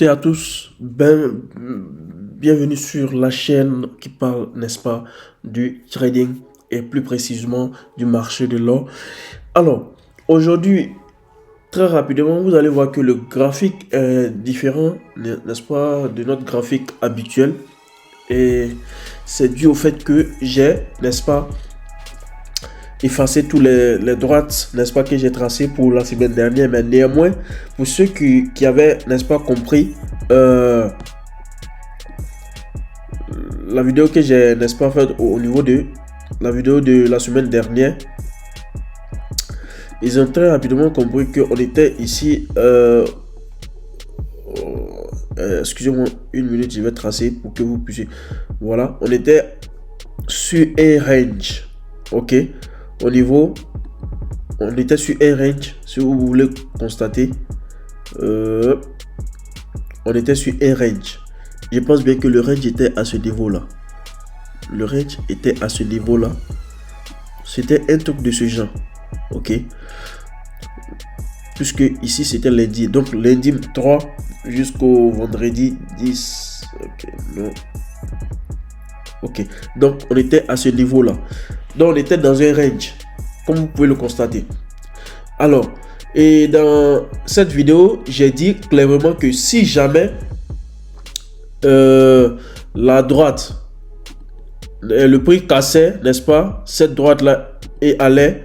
Et à tous, bienvenue sur la chaîne qui parle, n'est-ce pas, du trading et plus précisément du marché de l'or. Alors, aujourd'hui, très rapidement, vous allez voir que le graphique est différent, n'est-ce pas, de notre graphique habituel. Et c'est dû au fait que j'ai, n'est-ce pas, effacer tous les droites, n'est-ce pas, que j'ai tracées pour la semaine dernière. Mais néanmoins, pour ceux qui avaient, n'est-ce pas, compris la vidéo que j'ai, n'est-ce pas, faite au niveau de la vidéo de la semaine dernière, ils ont très rapidement compris qu'on était ici. Excusez-moi une minute, je vais tracer pour que vous puissiez. Voilà, on était sur un range, ok, au niveau, on était sur un range, si vous voulez constater, on était sur un range. Je pense bien que le range était à ce niveau là. Le range était à ce niveau là. C'était un truc de ce genre, ok, puisque ici c'était lundi, donc lundi 3 jusqu'au vendredi 10, ok, non, ok, donc on était à ce niveau là, donc on était dans un range comme vous pouvez le constater. Alors, et dans cette vidéo j'ai dit clairement que si jamais la droite, le prix cassait, n'est-ce pas, cette droite là et allait,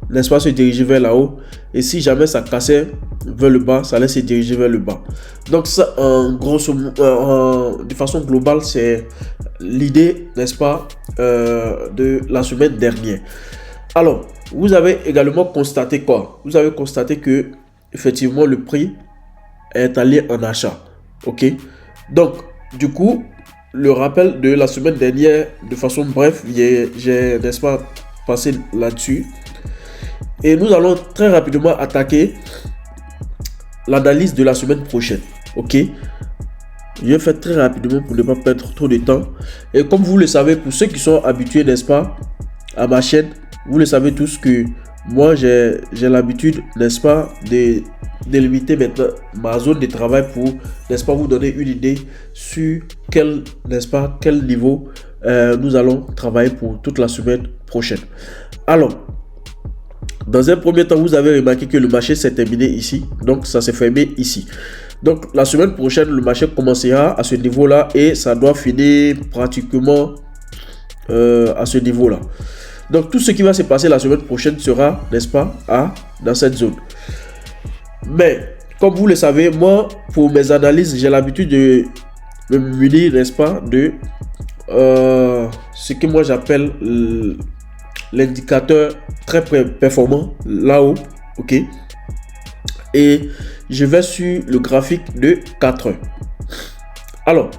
n'est-ce pas, se diriger vers là-haut, et si jamais ça cassait vers le bas, ça allait se diriger vers le bas. Donc ça, de façon globale, c'est l'idée, n'est-ce pas, de la semaine dernière. Alors, vous avez également constaté quoi? Vous avez constaté que effectivement le prix est allé en achat, ok. Donc du coup, le rappel de la semaine dernière, de façon bref, j'ai, n'est-ce pas, passé là-dessus. Et nous allons très rapidement attaquer l'analyse de la semaine prochaine, ok. Je vais faire très rapidement pour ne pas perdre trop de temps. Et comme vous le savez, pour ceux qui sont habitués, n'est-ce pas, à ma chaîne, vous le savez tous que moi j'ai l'habitude, n'est-ce pas, de limiter maintenant ma zone de travail pour, n'est-ce pas, vous donner une idée sur quel, n'est-ce pas, quel niveau nous allons travailler pour toute la semaine prochaine. Alors, dans un premier temps, vous avez remarqué que le marché s'est terminé ici, donc ça s'est fermé ici. Donc la semaine prochaine, le marché commencera à ce niveau-là et ça doit finir pratiquement à ce niveau-là. Donc tout ce qui va se passer la semaine prochaine sera, n'est-ce pas, dans cette zone. Mais comme vous le savez, moi, pour mes analyses, j'ai l'habitude de me munir, n'est-ce pas, de ce que moi j'appelle l'indicateur très performant là-haut, ok. Et je vais sur le graphique de 4 heures. Alors,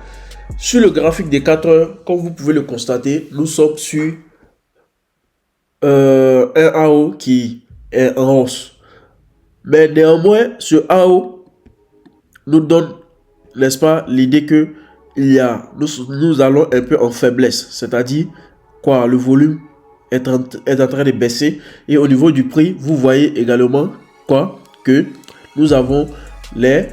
sur le graphique des 4 heures, comme vous pouvez le constater, nous sommes sur un AO qui est en hausse. Mais néanmoins, ce AO nous donne, n'est-ce pas, l'idée que nous allons un peu en faiblesse. C'est-à-dire, quoi, le volume est en train de baisser. Et au niveau du prix, vous voyez également quoi, que nous avons les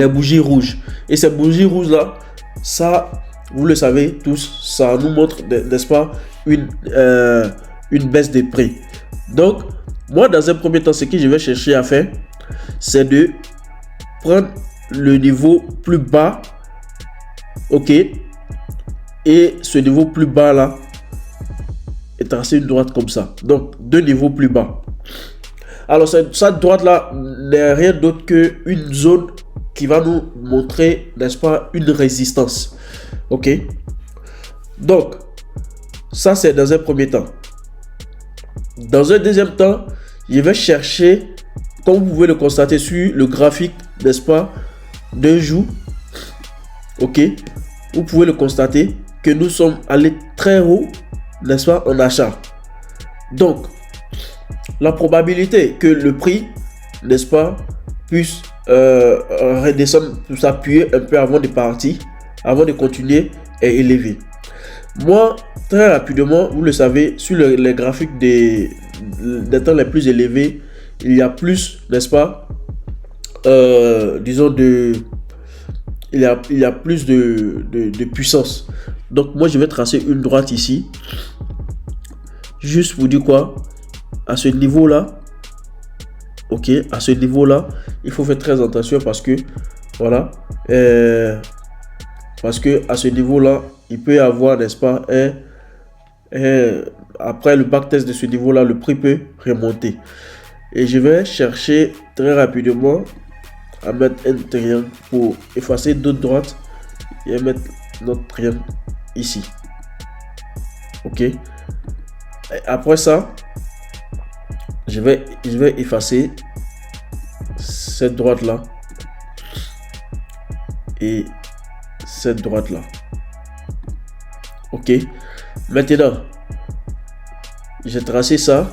bougies rouges. Et ces bougies rouges là, ça, vous le savez tous, ça nous montre, n'est-ce pas, une baisse des prix. Donc moi, dans un premier temps, ce que je vais chercher à faire, c'est de prendre le niveau plus bas, ok, et ce niveau plus bas là et tracer une droite comme ça. Donc deux niveaux plus bas. Alors cette droite là n'est rien d'autre que une zone qui va nous montrer, n'est-ce pas, une résistance, ok. Donc ça c'est dans un premier temps. Dans un deuxième temps, je vais chercher, comme vous pouvez le constater sur le graphique, n'est-ce pas, d'un jour, ok, vous pouvez le constater que nous sommes allés très haut, n'est-ce pas, en achat. Donc la probabilité que le prix, n'est-ce pas, puisse redescendre, pour s'appuyer un peu avant de partir, avant de continuer, est élevée. Moi, très rapidement, vous le savez, sur les graphiques des temps les plus élevés, il y a plus, n'est-ce pas, disons, il y a plus de puissance. Donc moi je vais tracer une droite ici. Juste pour dire quoi? À ce niveau-là, ok, à ce niveau-là, il faut faire très attention parce que, voilà, parce que à ce niveau-là, il peut y avoir, n'est-ce pas, après le backtest de ce niveau-là, le prix peut remonter. Et je vais chercher très rapidement à mettre un triangle pour effacer d'autres droites et mettre notre triangle ici. Ok. Et après ça, je vais effacer cette droite là et cette droite là. Ok. Maintenant, j'ai tracé ça.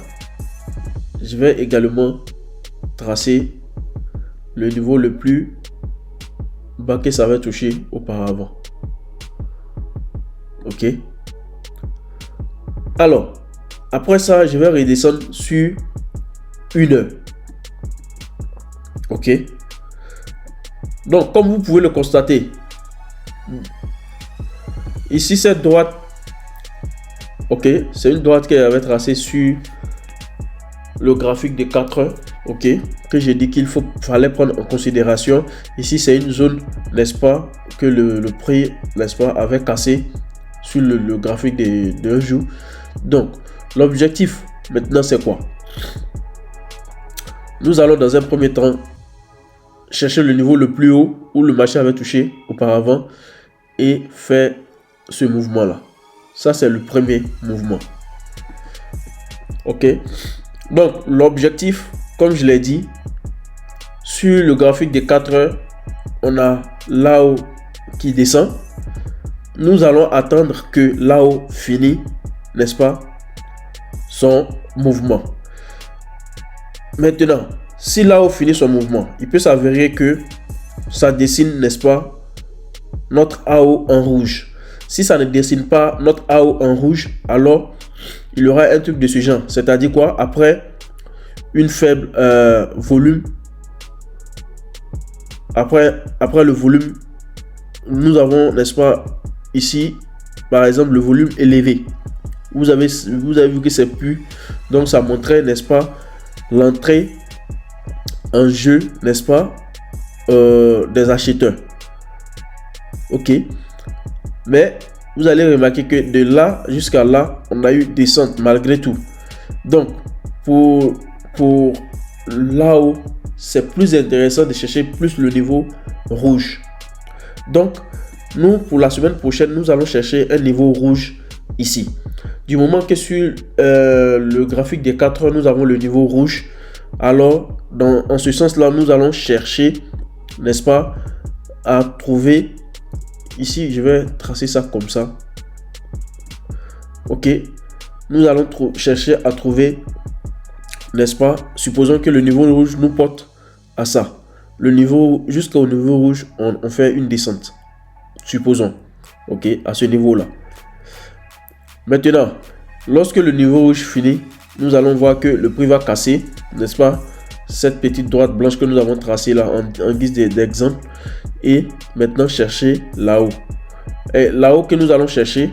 Je vais également tracer le niveau le plus bas que ça va toucher auparavant. Ok. Alors, après ça, je vais redescendre sur une heure. Ok. Donc, comme vous pouvez le constater, ici, cette droite, ok, c'est une droite qu'elle avait tracée sur le graphique de 4 heures, ok, que j'ai dit qu'il fallait prendre en considération. Ici, c'est une zone, n'est-ce pas, que le prix, n'est-ce pas, avait cassé sur le graphique de 1 jour. Donc, l'objectif maintenant, c'est quoi? Nous allons dans un premier temps chercher le niveau le plus haut où le marché avait touché auparavant et faire ce mouvement-là. Ça, c'est le premier mouvement. Ok. Donc, l'objectif, comme je l'ai dit, sur le graphique de 4 heures, on a là-haut qui descend. Nous allons attendre que là-haut finit, n'est-ce pas, son mouvement. Maintenant, si là-haut finit son mouvement, il peut s'avérer que ça dessine, n'est-ce pas, notre AO en rouge. Si ça ne dessine pas notre AO en rouge, alors il y aura un truc de ce genre. C'est-à-dire quoi? Après une faible volume, après le volume, nous avons, n'est-ce pas, ici, par exemple, le volume élevé. Vous avez vu que c'est plus, donc ça montrait, n'est-ce pas, l'entrée en jeu, n'est-ce pas, des acheteurs. Ok. Mais vous allez remarquer que de là jusqu'à là, on a eu descente malgré tout. Donc, pour là-haut, c'est plus intéressant de chercher plus le niveau rouge. Donc, nous, pour la semaine prochaine, nous allons chercher un niveau rouge ici. Du moment que sur le graphique des 4 heures, nous avons le niveau rouge, alors, en ce sens-là, nous allons chercher, n'est-ce pas, à trouver, ici, je vais tracer ça comme ça. Ok, nous allons chercher à trouver, n'est-ce pas, supposons que le niveau rouge nous porte à ça. Le niveau, jusqu'au niveau rouge, on fait une descente. Supposons, ok, à ce niveau-là. Maintenant, lorsque le niveau rouge finit, nous allons voir que le prix va casser, n'est-ce pas, cette petite droite blanche que nous avons tracée là en guise d'exemple. Et maintenant, chercher là-haut. Et là-haut que nous allons chercher,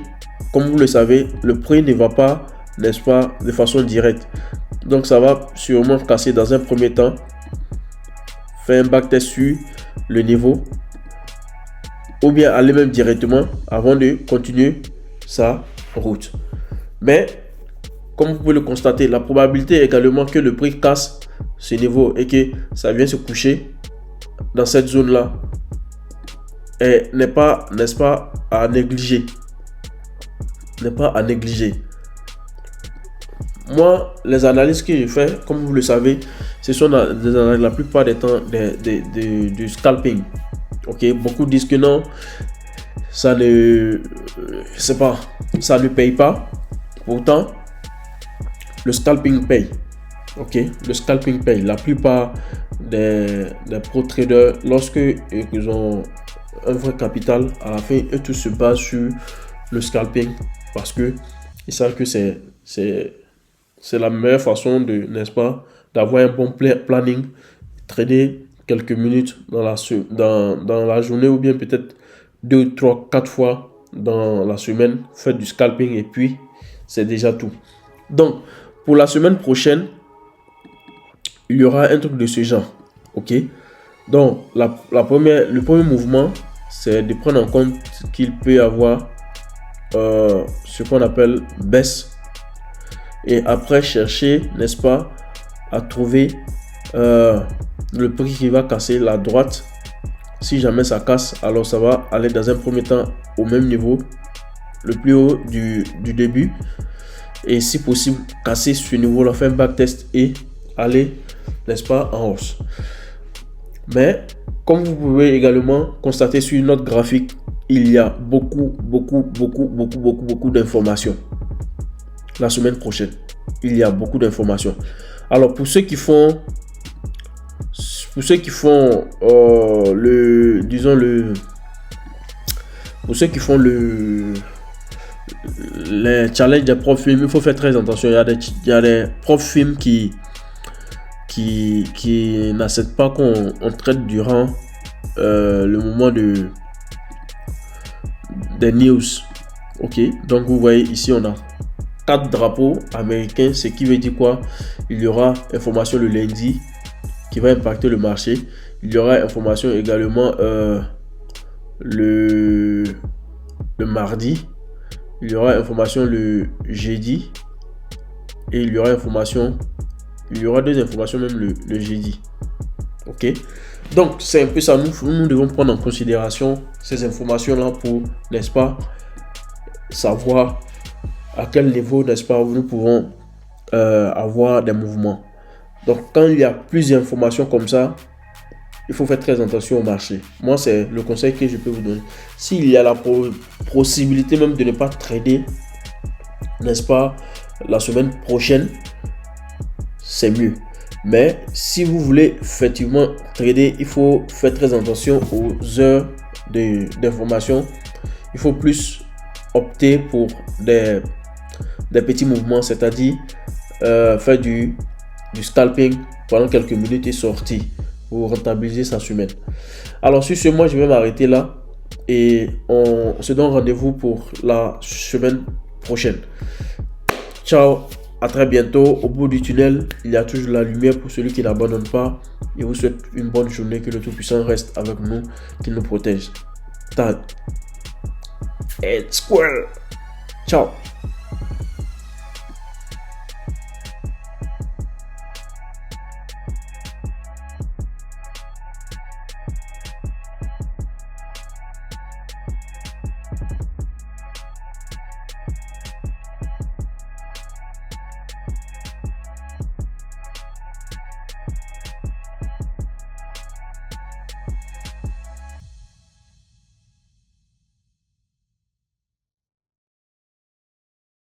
comme vous le savez, le prix ne va pas, n'est-ce pas, de façon directe. Donc, ça va sûrement casser dans un premier temps. Faire un backtest sur le niveau. Ou bien aller même directement avant de continuer sa route. Mais, comme vous pouvez le constater, la probabilité est également que le prix casse ce niveau et que ça vient se coucher dans cette zone-là n'est pas, n'est-ce pas, à négliger. N'est pas à négliger. Moi, les analyses que je fais, comme vous le savez, ce sont la plupart des temps du scalping. Ok, beaucoup disent que non, ça ne, c'est pas, ça ne paye pas. Pourtant, le scalping paye. Ok, le scalping paye. La plupart des pro traders, lorsque ils ont un vrai capital, à la fin, eux tous se basent sur le scalping parce que ils savent que c'est la meilleure façon de, n'est-ce pas, d'avoir un bon planning, trader quelques minutes dans la journée, ou bien peut-être 2, 3, 4 fois dans la semaine. Faites du scalping et puis c'est déjà tout. Donc, pour la semaine prochaine, il y aura un truc de ce genre. Ok? Donc, le premier mouvement, c'est de prendre en compte qu'il peut y avoir ce qu'on appelle baisse. Et après, chercher, n'est-ce pas, à trouver le prix qui va casser la droite. Si jamais ça casse, alors ça va aller dans un premier temps au même niveau, le plus haut du début. Et si possible, casser ce niveau-là, faire un backtest et aller, n'est-ce pas, en hausse. Mais comme vous pouvez également constater sur notre graphique, il y a beaucoup d'informations. La semaine prochaine, il y a beaucoup d'informations. Alors pour ceux qui font les challenges des profs films, il faut faire très attention. Il y a des profs films qui n'acceptent pas qu'on traite durant le moment des news. Ok, donc vous voyez ici on a 4 drapeaux américains, ce qui veut dire quoi? Il y aura information le lundi qui va impacter le marché. Il y aura information également le mardi. Il y aura information le jeudi. Et il y aura 2 informations même le jeudi. Ok. Donc c'est un peu ça. Nous devons prendre en considération ces informations là pour, n'est-ce pas, savoir à quel niveau, n'est-ce pas, nous pouvons avoir des mouvements. Donc quand il y a plus d'informations comme ça, il faut faire très attention au marché. Moi, c'est le conseil que je peux vous donner. S'il y a la possibilité même de ne pas trader, n'est-ce pas, la semaine prochaine, c'est mieux. Mais si vous voulez effectivement trader, il faut faire très attention aux heures d'information. Il faut plus opter pour des petits mouvements, c'est-à-dire faire du scalping pendant quelques minutes et sortir pour rentabiliser sa semaine. Alors sur ce, moi je vais m'arrêter là et on se donne rendez-vous pour la semaine prochaine. Ciao, à très bientôt. Au bout du tunnel, il y a toujours la lumière pour celui qui n'abandonne pas. Je vous souhaite une bonne journée, que le Tout-Puissant reste avec nous, qu'il nous protège. Tag and Square. Ciao.